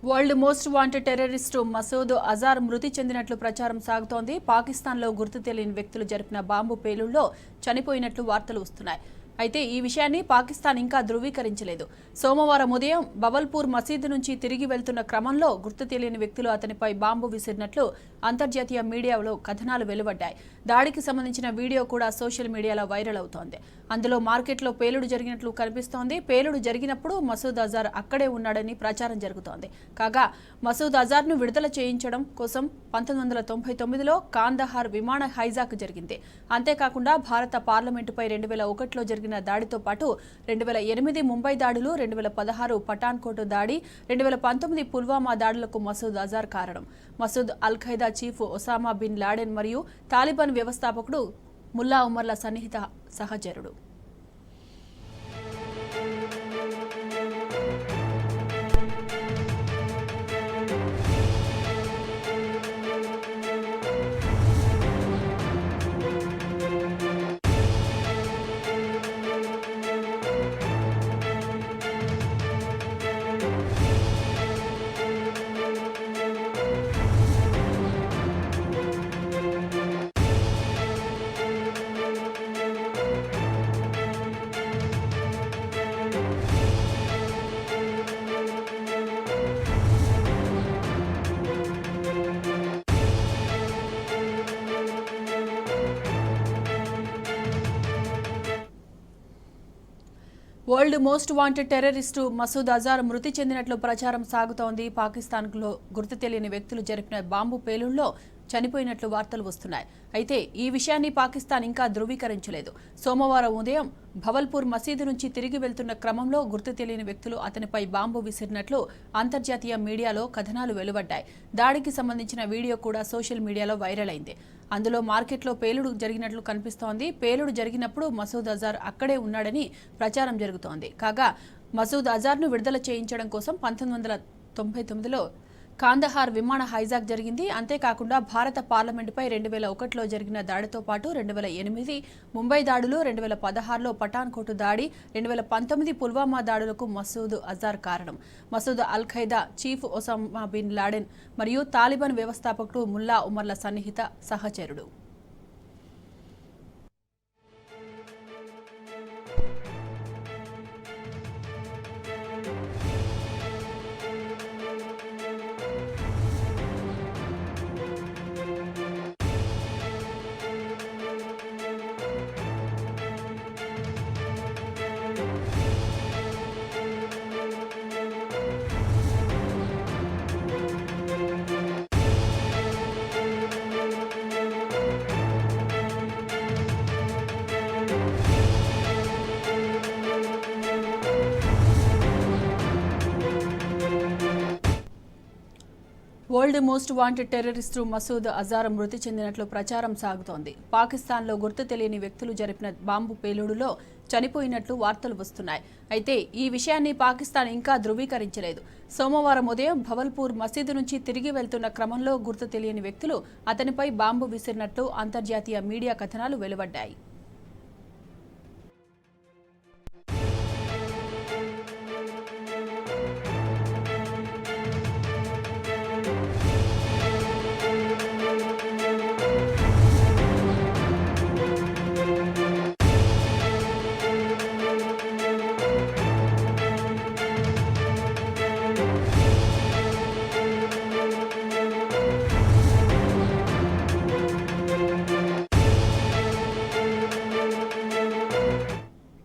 World most wanted terrorist Masood Azhar మృతి చెందినట్లు ప్రచారం సాగుతోంది. పాకిస్తాన్లో గుర్తు తెలియని వ్యక్తులు జరిపిన బాంబు పేలుళ్లో చనిపోయినట్లు వార్తలు వస్తున్నాయి. అయితే ఈ విషయాన్ని పాకిస్తాన్ ఇంకా ధృవీకరించలేదు. సోమవారం ఉదయం బవల్పూర్ మసీదు నుంచి తిరిగి వెళ్తున్న క్రమంలో గుర్తు తెలియని వ్యక్తులు అతనిపై బాంబు విసిరినట్లు అంతర్జాతీయ మీడియాలో కథనాలు వెలువడ్డాయి. దాడికి సంబంధించిన వీడియో కూడా సోషల్ మీడియాలో వైరల్ అవుతోంది. అందులో మార్కెట్లో పేలుడు జరిగినట్లు కనిపిస్తోంది. పేలుడు జరిగినప్పుడు మసూద్ అజార్ అక్కడే ఉన్నాడని ప్రచారం జరుగుతోంది. కాగా మసూద్ అజార్ను విడుదల చేయించడం కోసం 1999లో కాందహార్ విమాన హైజాక్ జరిగింది. అంతేకాకుండా భారత పార్లమెంటుపై 2001లో జరిగిన దాడితో పాటు 2008 ముంబై దాడులు, 2016 పఠాన్కోట్ దాడి, 2019 పుల్వామా దాడులకు మసూద్ అజార్ కారణం. Masood al Qaeda chief Osama bin Laden మరియు తాలిబాన్ వ్యవస్థాపకుడు ముల్లా ఉమర్ల సన్నిహిత సహచరుడు. World most wanted terrorist Masood Azhar మృతి చెందినట్లు ప్రచారం సాగుతోంది. పాకిస్తాన్లో గుర్తు తెలియని వ్యక్తులు జరిపిన బాంబు పేలుళ్లో చనిపోయినట్లు వార్తలు వస్తున్నాయి. అయితే ఈ విషయాన్ని పాకిస్తాన్ ఇంకా ధృవీకరించలేదు. సోమవారం ఉదయం భవల్పూర్ మసీదు నుంచి తిరిగి వెళ్తున్న క్రమంలో గుర్తు తెలియని వ్యక్తులు అతనిపై బాంబు విసిరినట్లు అంతర్జాతీయ మీడియాలో కథనాలు వెలువడ్డాయి. దాడికి సంబంధించిన వీడియో కూడా సోషల్ మీడియాలో వైరల్ అయింది. అందులో మార్కెట్లో పేలుడు జరిగినట్లు కనిపిస్తోంది. పేలుడు జరిగినప్పుడు మసూద్ అజార్ అక్కడే ఉన్నాడని ప్రచారం జరుగుతోంది. కాగా మసూద్ అజార్ను విడుదల చేయించడం కోసం 1999లో కాందహార్ విమాన హైజాక్ జరిగింది. అంతేకాకుండా భారత పార్లమెంటుపై 2001లో జరిగిన దాడితో పాటు 2008 ముంబై దాడులు, 2016లో పఠాన్కోట్ దాడి, 2019 పుల్వామా దాడులకు మసూద్ అజార్ కారణం. Masood al Qaeda chief Osama bin Laden మరియు తాలిబాన్ వ్యవస్థాపకుడు ముల్లా ఉమర్ల సన్నిహిత సహచరుడు. World most wanted terrorist Masood Azhar మృతి చెందినట్లు ప్రచారం సాగుతోంది. పాకిస్తాన్లో గుర్తు తెలియని వ్యక్తులు జరిపిన బాంబు పేలుడులో చనిపోయినట్లు వార్తలు వస్తున్నాయి. అయితే ఈ విషయాన్ని పాకిస్తాన్ ఇంకా ధృవీకరించలేదు. సోమవారం ఉదయం భవల్పూర్ మసీదు నుంచి తిరిగి వెళ్తున్న క్రమంలో గుర్తు తెలియని వ్యక్తులు అతనిపై బాంబు విసిరినట్లు అంతర్జాతీయ మీడియా కథనాలు వెలువడ్డాయి.